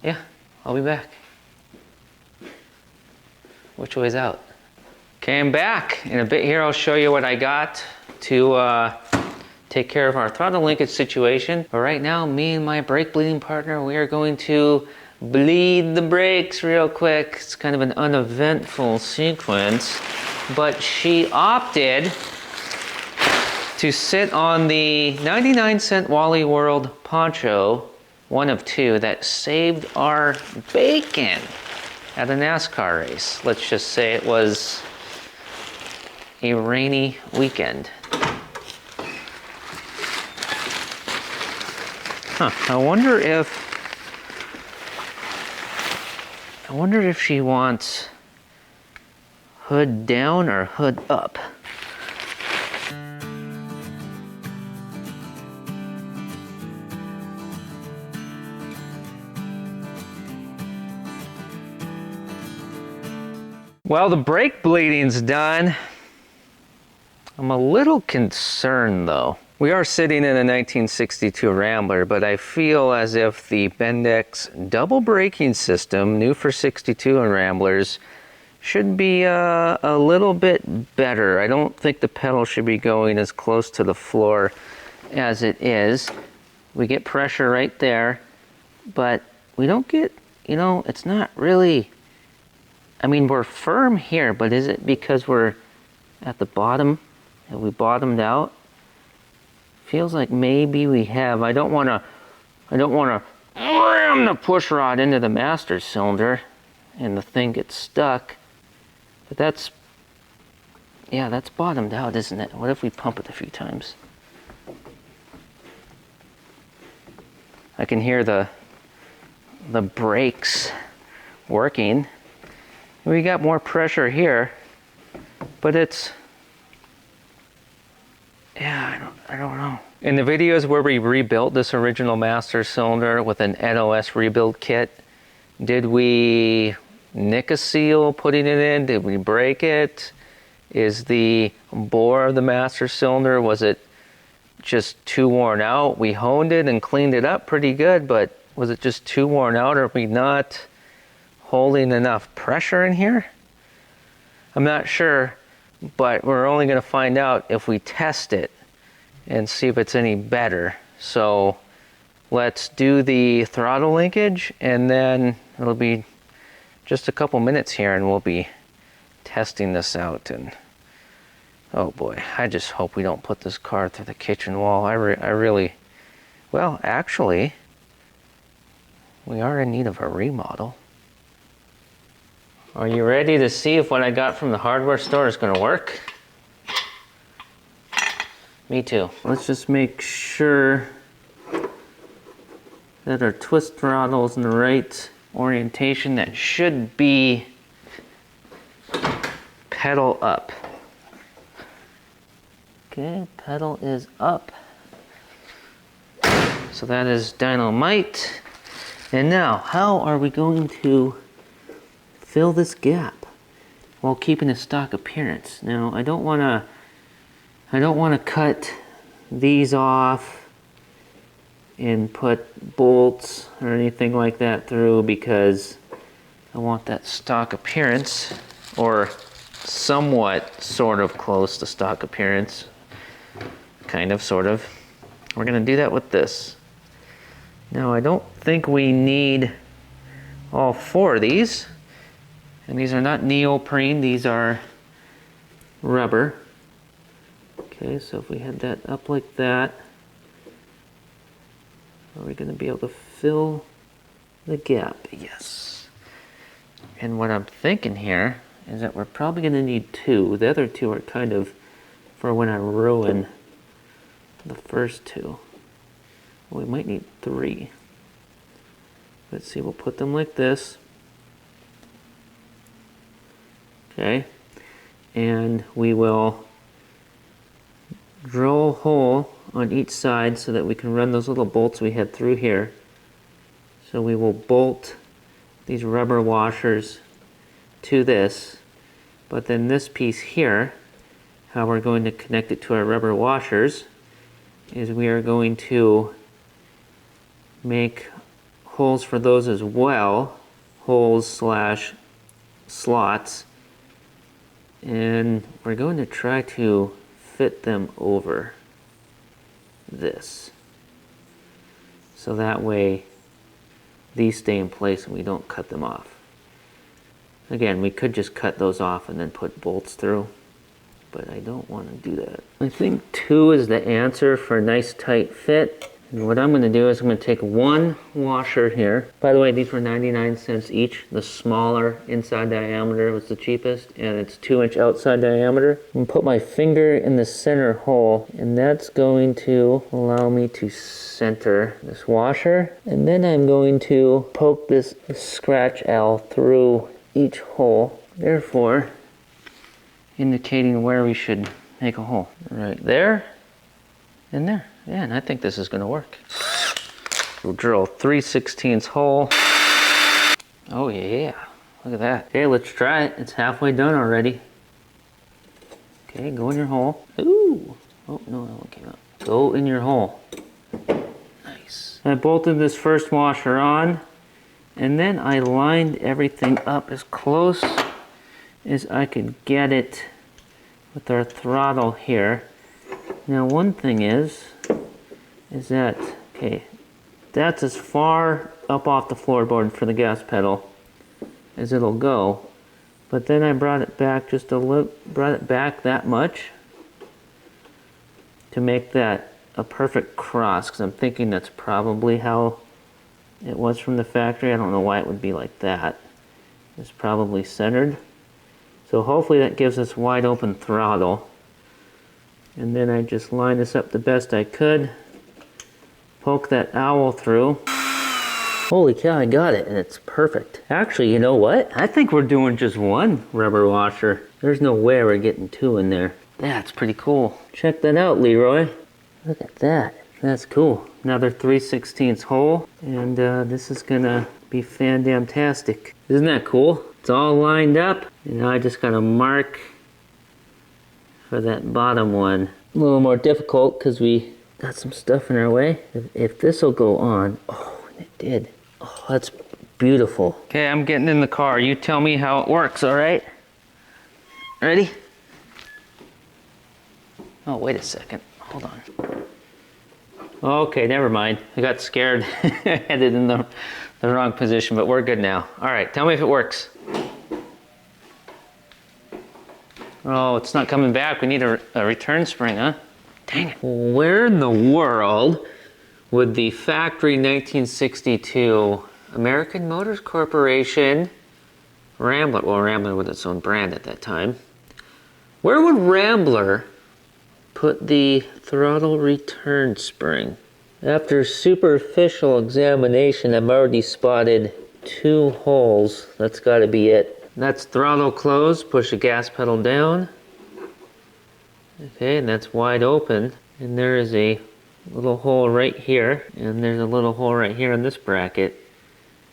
A: Yeah, I'll be back. Which way's out? Okay, I'm back. In a bit here, I'll show you what I got to take care of our throttle linkage situation. But right now, me and my brake bleeding partner, we are going to bleed the brakes real quick. It's kind of an uneventful sequence, but she opted to sit on the 99-cent Wally World poncho, one of two, that saved our bacon. at a NASCAR race. Let's just say it was a rainy weekend. I wonder if she wants hood down or hood up. Well, the brake bleeding's done. I'm a little concerned though. We are sitting in a 1962 Rambler, but I feel as if the Bendix double braking system, new for 62 and Ramblers, should be a little bit better. I don't think the pedal should be going as close to the floor as it is. We get pressure right there, but we don't get, you know, it's not really, I mean, we're firm here, but is it because we're at the bottom? Have we bottomed out? Feels like maybe we have. I don't want to ram the push rod into the master cylinder and the thing gets stuck. But that's, yeah, that's bottomed out, isn't it? What if we pump it a few times? I can hear the brakes working. We got more pressure here, but it's, yeah, I don't know. In the videos where we rebuilt this original master cylinder with an NOS rebuild kit, did we nick a seal putting it in? Did we break it? Is the bore of the master cylinder, was it just too worn out? We honed it and cleaned it up pretty good, but was it just too worn out, or are we not holding enough pressure in here? I'm not sure, but we're only going to find out if we test it and see if it's any better. So let's do the throttle linkage, and then it'll be just a couple minutes here and we'll be testing this out. And oh boy, I just hope we don't put this car through the kitchen wall. I really, well, actually, we are in need of a remodel. Are you ready to see if what I got from the hardware store is going to work? Me too. Let's just make sure that our twist throttle is in the right orientation. That should be pedal up. Okay, pedal is up. So that is dynamite. And now, how are we going to fill this gap while keeping a stock appearance? Now, I don't want to cut these off and put bolts or anything like that through, because I want that stock appearance, or somewhat sort of close to stock appearance. Kind of, sort of. We're going to do that with this. Now, I don't think we need all four of these. And these are not neoprene, these are rubber. Okay, so if we had that up like that, are we going to be able to fill the gap? Yes. And what I'm thinking here is that we're probably going to need two. The other two are kind of for when I ruin the first two. Well, we might need three. Let's see, we'll put them like this. Okay, and we will drill a hole on each side so that we can run those little bolts we had through here. So we will bolt these rubber washers to this, but then this piece here, how we're going to connect it to our rubber washers is we are going to make holes for those as well, holes slash slots, and we're going to try to fit them over this, so that way these stay in place and we don't cut them off. Again, we could just cut those off and then put bolts through, but I don't want to do that. I think 2 is the answer for a nice tight fit, And what I'm gonna do is I'm gonna take one washer here. By the way, these were 99 cents each. The smaller inside diameter was the cheapest, and it's 2-inch outside diameter. I'm gonna put my finger in the center hole, and that's going to allow me to center this washer. And then I'm going to poke this scratch awl through each hole, therefore indicating where we should make a hole. Right there and there. Yeah, and I think this is gonna work. We'll drill 3/16 hole. Oh yeah, look at that. Okay, let's try it. It's halfway done already. Okay, go in your hole. Ooh, oh no, that one came out. Go in your hole. Nice. I bolted this first washer on, and then I lined everything up as close as I could get it with our throttle here. Now one thing is that, okay, that's as far up off the floorboard for the gas pedal as it'll go. But then I brought it back just a little, brought it back that much to make that a perfect cross, because I'm thinking that's probably how it was from the factory. I don't know why it would be like that. It's probably centered. So hopefully that gives us wide open throttle. And then I just line this up the best I could. Poke that owl through. Holy cow, I got it, and it's perfect. Actually, you know what? I think we're doing just one rubber washer. There's no way we're getting two in there. That's pretty cool. Check that out, Leroy. Look at that. That's cool. Another 3/16 hole, and this is gonna be fan-damn-tastic. Isn't that cool? It's all lined up, and now I just gotta mark for that bottom one. A little more difficult because we got some stuff in our way. If this will go on, oh, and it did. Oh, that's beautiful. Okay, I'm getting in the car. You tell me how it works, all right? Ready? Oh, wait a second. Hold on. Okay, never mind. I got scared. I had it in the wrong position, but we're good now. All right, tell me if it works. Oh, it's not coming back. We need a return spring, huh? Dang it. Where in the world would the factory 1962 American Motors Corporation Rambler, well, Rambler with its own brand at that time, where would Rambler put the throttle return spring? After superficial examination, I've already spotted 2 holes. That's got to be it. That's throttle closed, push the gas pedal down. Okay, and that's wide open. And there is a little hole right here, and there's a little hole right here in this bracket.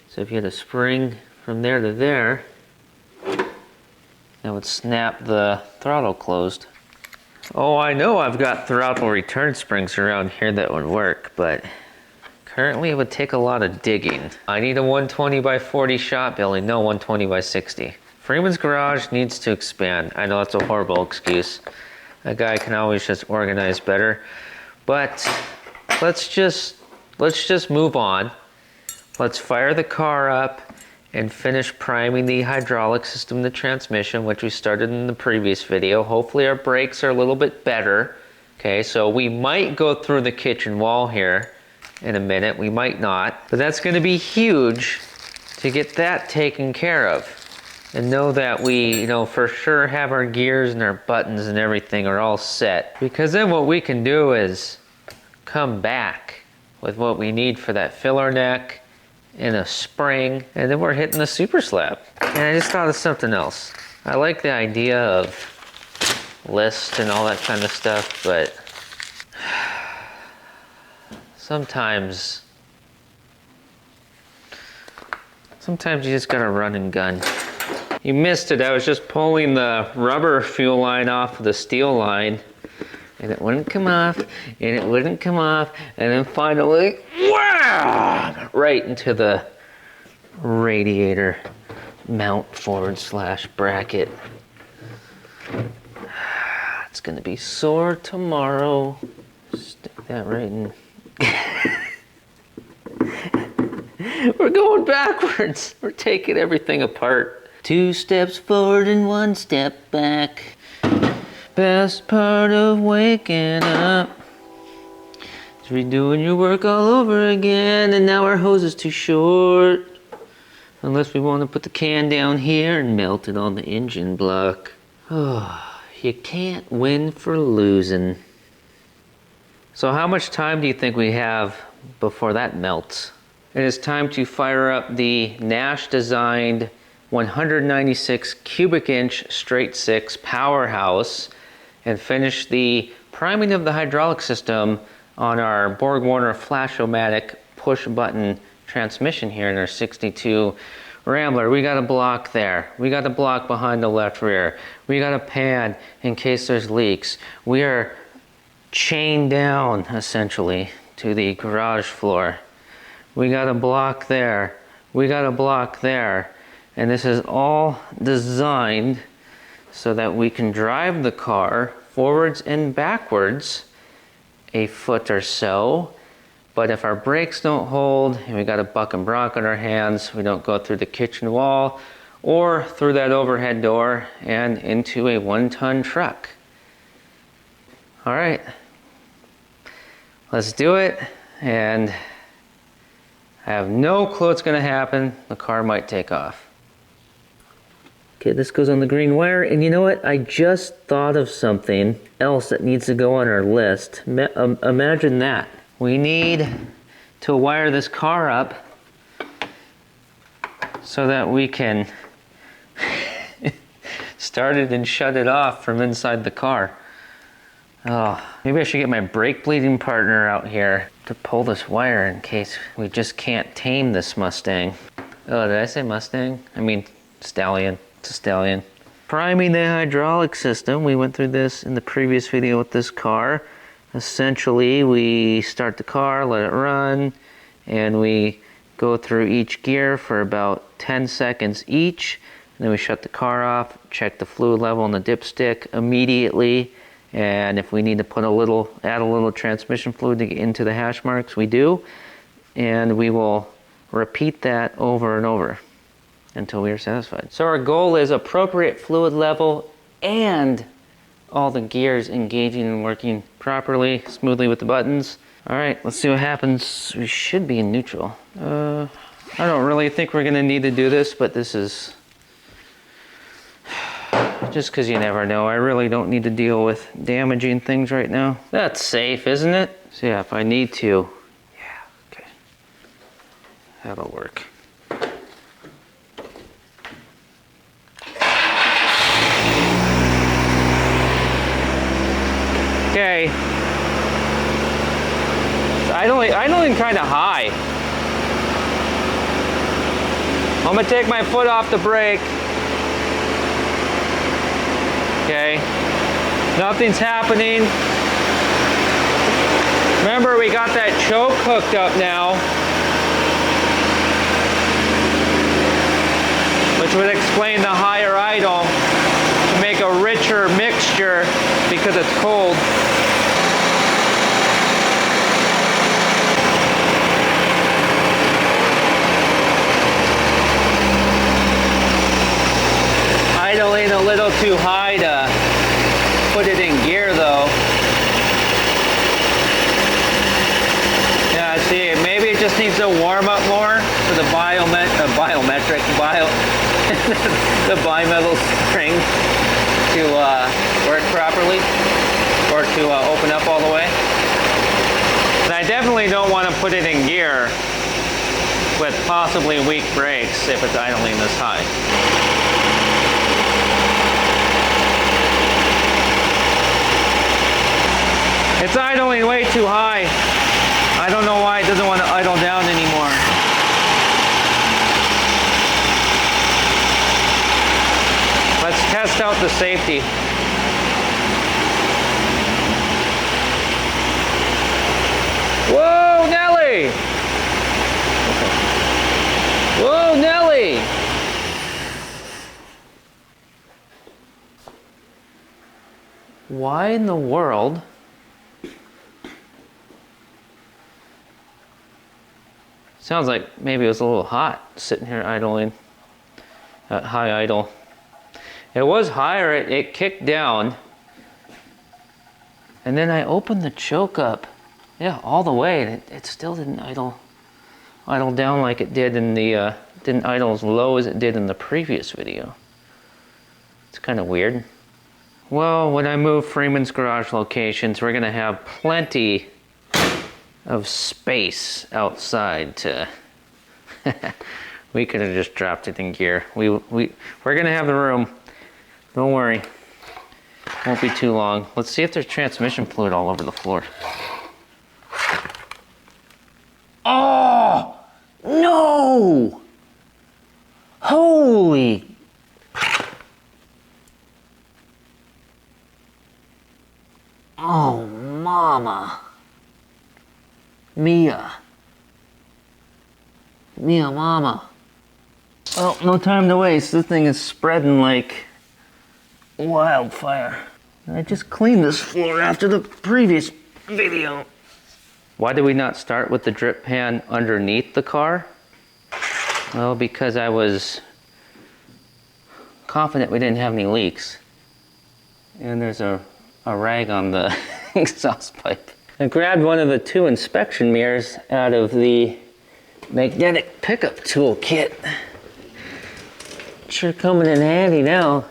A: So if you had a spring from there to there, that would snap the throttle closed. Oh, I know I've got throttle return springs around here that would work, but currently it would take a lot of digging. I need a 120 by 40 shot building, no 120 by 60. Freeman's garage needs to expand. I know that's a horrible excuse. A guy can always just organize better. But let's just move on. Let's fire the car up and finish priming the hydraulic system, the transmission, which we started in the previous video. Hopefully our brakes are a little bit better. Okay, so we might go through the kitchen wall here in a minute, we might not, but that's going to be huge to get that taken care of and know that we, you know, for sure have our gears and our buttons and everything are all set, because then what we can do is come back with what we need for that filler neck and a spring, and then we're hitting the super slab. And I just thought of something else. I like the idea of list and all that kind of stuff, but sometimes you just gotta run and gun. You missed it, I was just pulling the rubber fuel line off of the steel line, and it wouldn't come off, and it wouldn't come off, and then finally, wow, right into the radiator mount / bracket. It's gonna be sore tomorrow. Stick that right in. We're going backwards. We're taking everything apart. 2 steps forward and 1 step back. Best part of waking up is Redoing your work all over again, and now our hose is too short. Unless we want to put the can down here and melt it on the engine block. Oh, you can't win for losing. So how much time do you think we have before that melts? It is time to fire up the Nash designed 196 cubic inch straight six powerhouse and finish the priming of the hydraulic system on our Borg-Warner Flash-O-Matic push button transmission here in our 62 Rambler. We got a block there. We got a block behind the left rear. We got a pan in case there's leaks. We are chained down essentially to the garage floor. We got a block there. We got a block there. And this is all designed so that we can drive the car forwards and backwards a foot or so. But if our brakes don't hold and we got a buck and bronc on our hands, we don't go through the kitchen wall or through that overhead door and into a 1-ton truck. All right, let's do it. And I have no clue what's gonna happen. The car might take off. Okay, this goes on the green wire, and you know what? I just thought of something else that needs to go on our list. Imagine that. We need to wire this car up so that we can start it and shut it off from inside the car. Oh, maybe I should get my brake bleeding partner out here to pull this wire in case we just can't tame this Mustang. Oh, did I say Mustang? I mean stallion. It's a stallion. Priming the hydraulic system. We went through this in the previous video with this car. Essentially, we start the car, let it run, and we go through each gear for about 10 seconds each. And then we shut the car off, check the fluid level on the dipstick immediately. And if we need to add a little transmission fluid to get into the hash marks, we do. And we will repeat that over and over until we are satisfied. So our goal is appropriate fluid level and all the gears engaging and working properly, smoothly with the buttons. All right, let's see what happens. We should be in neutral. I don't really think we're gonna need to do this, but this is just because you never know. I really don't need to deal with damaging things right now. That's safe, isn't it? So yeah, if I need to, yeah, okay. That'll work. Okay. It's idling kind of high. I'm gonna take my foot off the brake. Okay. Nothing's happening. Remember, we got that choke hooked up now, which would explain the higher idle to make a richer mixture because it's cold. Idling a little too high to put it in gear though. Yeah, see, maybe it just needs to warm up more for the the bimetal string to work properly or to open up all the way. And I definitely don't want to put it in gear with possibly weak brakes if it's idling this high. It's idling way too high. I don't know why it doesn't want to idle down anymore. Let's test out the safety. Whoa, Nelly! Whoa, Nelly! Why in the world? Sounds like maybe it was a little hot sitting here idling at high idle. It was higher, it kicked down. And then I opened the choke up Yeah, all the way, and it still didn't idle down like it did in the, didn't idle as low as it did in the previous video. It's kind of weird. Well, when I move Freeman's garage locations, we're gonna have plenty of space outside to, we could have just dropped it in gear. We're gonna have the room, don't worry. Won't be too long. Let's see if there's transmission fluid all over the floor. Oh, no! Holy! Oh, mama. Mia, mama. Well, no time to waste. This thing is spreading like wildfire. I just cleaned this floor after the previous video. Why did we not start with the drip pan underneath the car? Well, because I was confident we didn't have any leaks. And there's a rag on the exhaust pipe. I grabbed one of the 2 inspection mirrors out of the magnetic pickup tool kit. Sure coming in handy now.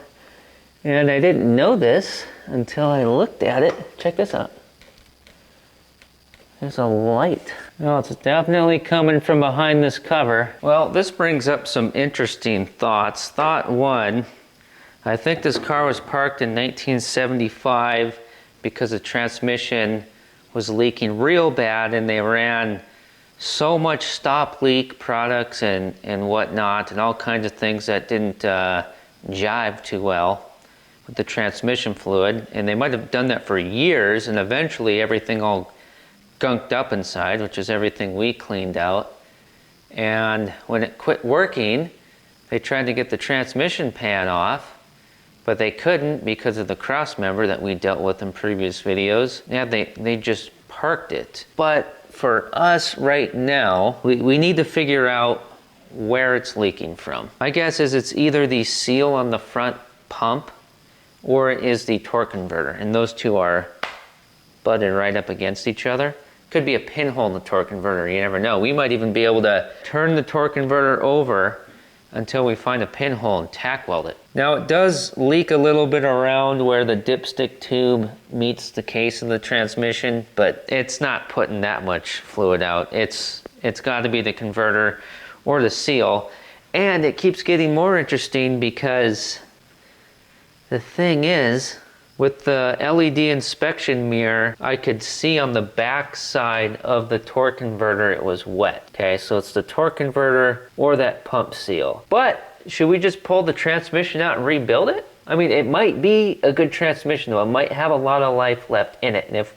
A: And I didn't know this until I looked at it. Check this out. There's a light. Oh, it's definitely coming from behind this cover. Well, this brings up some interesting thoughts. Thought 1, I think this car was parked in 1975 because the transmission was leaking real bad, and they ran so much stop leak products and whatnot, and all kinds of things that didn't jive too well with the transmission fluid. And they might have done that for years, and eventually everything all gunked up inside, which is everything we cleaned out. And when it quit working, they tried to get the transmission pan off, but they couldn't because of the cross member that we dealt with in previous videos. Yeah, they just parked it. But for us right now, we need to figure out where it's leaking from. My guess is it's either the seal on the front pump or it is the torque converter, and those two are butted right up against each other. Could be a pinhole in the torque converter, you never know. We might even be able to turn the torque converter over until we find a pinhole and tack weld it. Now it does leak a little bit around where the dipstick tube meets the case of the transmission, but it's not putting that much fluid out. It's got to be the converter or the seal. And it keeps getting more interesting because the thing is, with the LED inspection mirror, I could see on the back side of the torque converter it was wet. Okay, so it's the torque converter or that pump seal. But should we just pull the transmission out and rebuild it? I mean, it might be a good transmission though. It might have a lot of life left in it. And if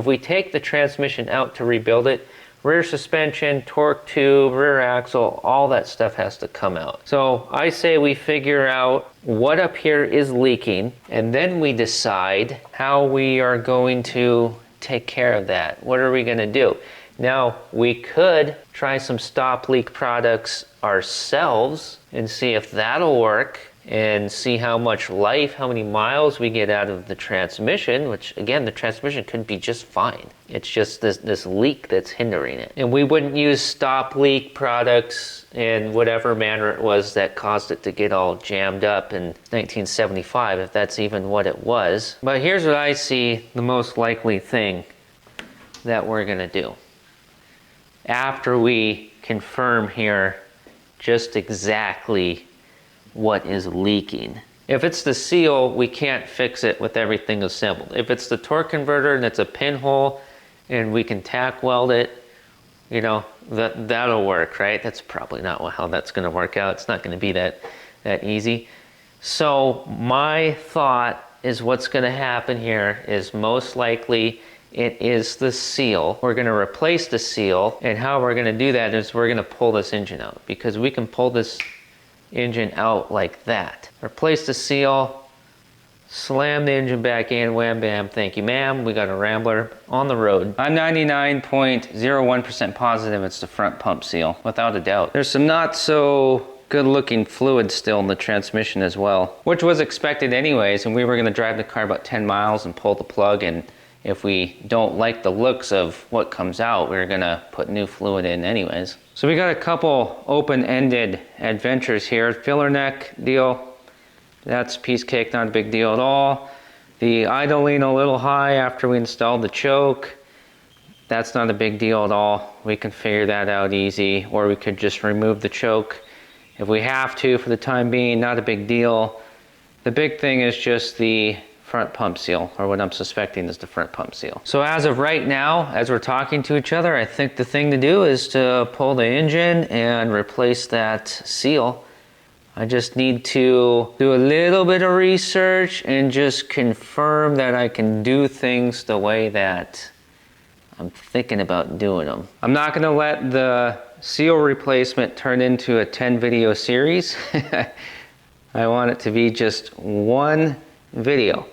A: we take the transmission out to rebuild it, rear suspension, torque tube, rear axle, all that stuff has to come out. So I say we figure out what up here is leaking, and then we decide how we are going to take care of that. What are we going to do? Now, we could try some stop leak products ourselves and see if that'll work, and see how much life, how many miles we get out of the transmission, which again, the transmission could be just fine. It's just this leak that's hindering it. And we wouldn't use stop leak products in whatever manner it was that caused it to get all jammed up in 1975, if that's even what it was. But here's what I see the most likely thing that we're gonna do after we confirm here just exactly what is leaking. If it's the seal, we can't fix it with everything assembled. If it's the torque converter and it's a pinhole and we can tack weld it, you know, that'll work, right? That's probably not how that's gonna work out. It's not gonna be that easy. So my thought is what's gonna happen here is most likely it is the seal. We're gonna replace the seal, and how we're gonna do that is we're gonna pull this engine out, because we can pull this engine out like that. Replace the seal, slam the engine back in, wham bam, thank you ma'am, we got a Rambler on the road. I'm 99.01% positive it's the front pump seal, without a doubt. There's some not so good looking fluid still in the transmission as well, which was expected anyways, and we were gonna drive the car about 10 miles and pull the plug and if we don't like the looks of what comes out, we're gonna put new fluid in anyways. So we got a couple open-ended adventures here. Filler neck deal, that's piece cake, not a big deal at all. The idling a little high after we installed the choke, that's not a big deal at all. We can figure that out easy, or we could just remove the choke if we have to for the time being, not a big deal. The big thing is just the front pump seal, or what I'm suspecting is the front pump seal. So as of right now, as we're talking to each other, I think the thing to do is to pull the engine and replace that seal. I just need to do a little bit of research and just confirm that I can do things the way that I'm thinking about doing them. I'm not gonna let the seal replacement turn into a 10 video series. I want it to be just one video.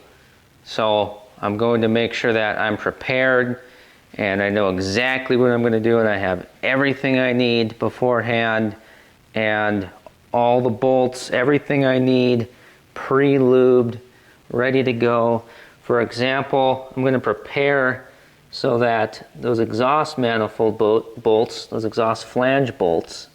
A: So I'm going to make sure that I'm prepared and I know exactly what I'm going to do, and I have everything I need beforehand and all the bolts, everything I need pre-lubed, ready to go. For example, I'm going to prepare so that those exhaust manifold bolts, those exhaust flange bolts,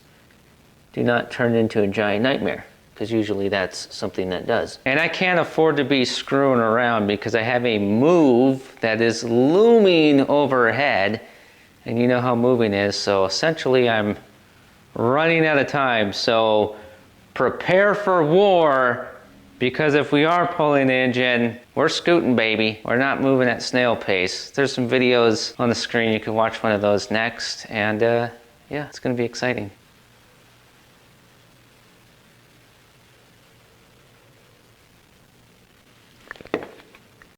A: do not turn into a giant nightmare, because usually that's something that does. And I can't afford to be screwing around because I have a move that is looming overhead, and you know how moving is, so essentially I'm running out of time. So prepare for war, because if we are pulling the engine, we're scooting, baby. We're not moving at snail pace. There's some videos on the screen, you can watch one of those next, and yeah, it's gonna be exciting.